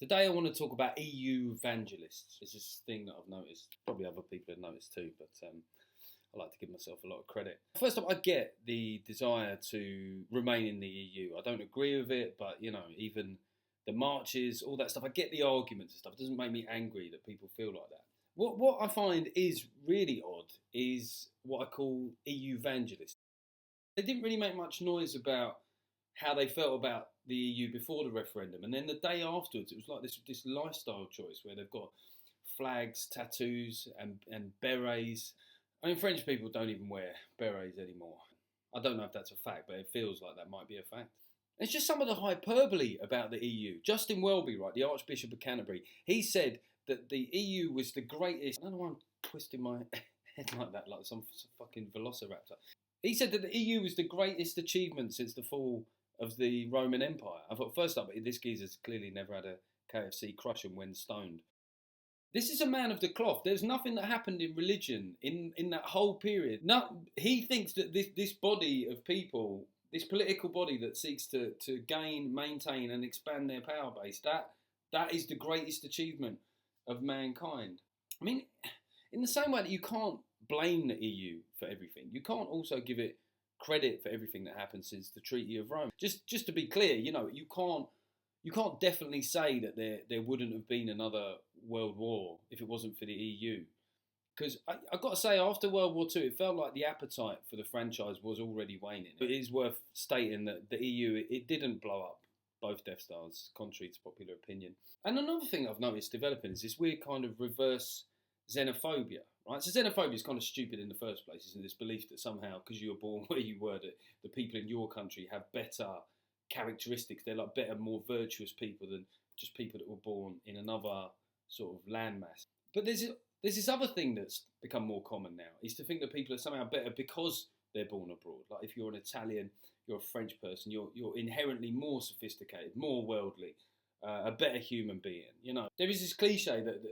Today I want to talk about EUvangelists. It's this thing that I've noticed. Probably other people have noticed too, but I like to give myself a lot of credit. First off, I get the desire to remain in the EU. I don't agree with it, but even the marches, all that stuff, I get the arguments and stuff. It doesn't make me angry that people feel like that. What I find is really odd is what I call EUvangelists. They didn't really make much noise about how they felt about the EU before the referendum, and then the day afterwards it was like this lifestyle choice where they've got flags, tattoos and berets. I mean, French people don't even wear berets anymore. I don't know if that's a fact, but it feels like that might be a fact. It's just some of the hyperbole about the EU. Justin Welby, right, the Archbishop of Canterbury, he said that the EU was the greatest. I don't know why I'm twisting my head like that, like some fucking velociraptor. He said that the EU was the greatest achievement since the fall of the Roman Empire. I thought, first up, this geezer's clearly never had a KFC crush him when stoned. This is a man of the cloth. There's nothing that happened in religion in that whole period. He thinks that this body of people, this political body that seeks to gain, maintain and expand their power base, that is the greatest achievement of mankind. I mean, in the same way that you can't blame the EU for everything, you can't also give it credit for everything that happened since the Treaty of Rome. Just to be clear, you can't definitely say that there wouldn't have been another world war if it wasn't for the EU. Because I've got to say, after World War II, it felt like the appetite for the franchise was already waning. It is worth stating that the EU, it didn't blow up both Death Stars, contrary to popular opinion. And another thing I've noticed developing is this weird kind of reverse xenophobia, right? So xenophobia is kind of stupid in the first place, isn't it? This belief that somehow, because you were born where you were, that the people in your country have better characteristics. They're like better, more virtuous people than just people that were born in another sort of landmass. But there's this other thing that's become more common now, is to think that people are somehow better because they're born abroad. Like if you're an Italian, you're a French person, you're inherently more sophisticated, more worldly, a better human being. There is this cliche that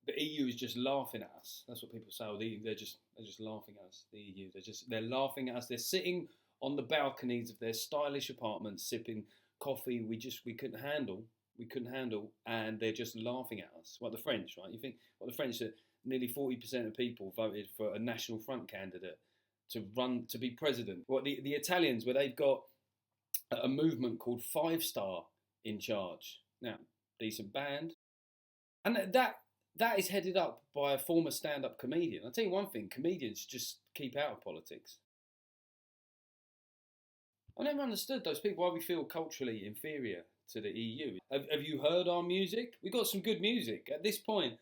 the EU is just laughing at us. That's what people say. Oh, they're just laughing at us. The EU, they're laughing at us. They're sitting on the balconies of their stylish apartments, sipping coffee we couldn't handle, and they're just laughing at us. Like the French, right? You think, the French, that nearly 40% of people voted for a National Front candidate to be president. What the Italians, where they've got a movement called Five Star in charge. Now, decent band, and that is headed up by a former stand-up comedian. I'll tell you one thing, comedians just keep out of politics. I never understood those people, why we feel culturally inferior to the EU. Have you heard our music? We've got some good music. At this point,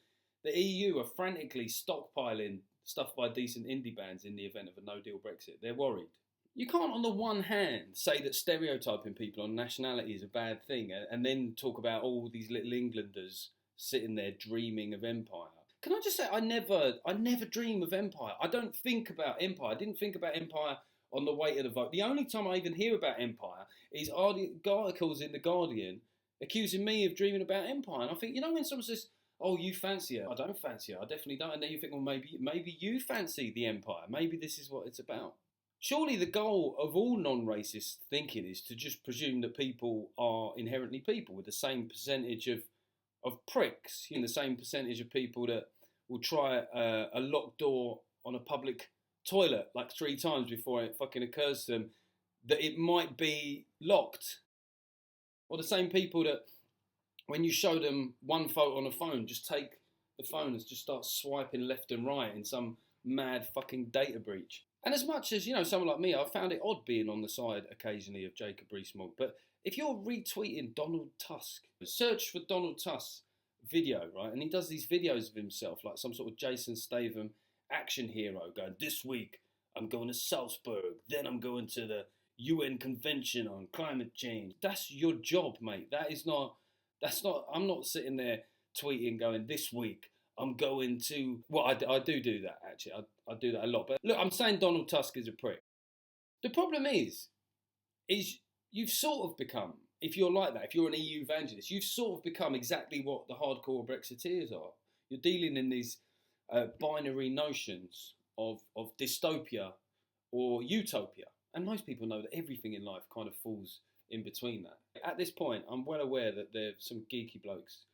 the EU are frantically stockpiling stuff by decent indie bands in the event of a no-deal Brexit. They're worried. You can't, on the one hand, say that stereotyping people on nationality is a bad thing and then talk about all these little Englanders sitting there dreaming of empire. Can I just say, I never dream of empire. I don't think about empire. I didn't think about empire on the way to the vote. The only time I even hear about empire is articles in The Guardian accusing me of dreaming about empire. And I think, when someone says, oh, you fancy it. I don't fancy it. I definitely don't. And then you think, well, maybe you fancy the empire. Maybe this is what it's about. Surely the goal of all non-racist thinking is to just presume that people are inherently people with the same percentage of pricks, the same percentage of people that will try a locked door on a public toilet like 3 times before it fucking occurs to them that it might be locked. Or the same people that when you show them one photo on a phone, just take the phone and just start swiping left and right in some mad fucking data breach. And as much as, someone like me, I found it odd being on the side occasionally of Jacob Rees-Mogg, but if you're retweeting Donald Tusk, search for Donald Tusk's video, right? And he does these videos of himself, like some sort of Jason Statham action hero, going, this week I'm going to Salzburg, then I'm going to the UN Convention on Climate Change. That's your job, mate. I'm not sitting there tweeting going, this week I'm going to... Well, I do that, actually. I do that a lot. But look, I'm saying Donald Tusk is a prick. The problem is you've sort of become, if you're like that, if you're an EUvangelist, you've sort of become exactly what the hardcore Brexiteers are. You're dealing in these binary notions of dystopia or utopia. And most people know that everything in life kind of falls in between that. At this point, I'm well aware that there's some geeky blokes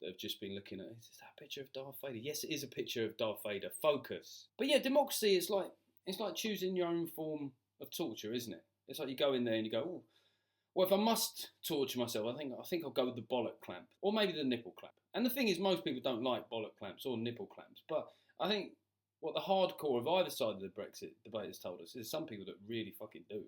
that have just been looking at, is that a picture of Darth Vader? Yes, it is a picture of Darth Vader. Focus. But yeah, democracy is like, it's like choosing your own form of torture, isn't it? It's like you go in there and you go, oh, well, if I must torture myself, I think I'll go with the bollock clamp, or maybe the nipple clamp. And the thing is, most people don't like bollock clamps or nipple clamps, but I think what the hardcore of either side of the Brexit debate has told us is some people that really fucking do.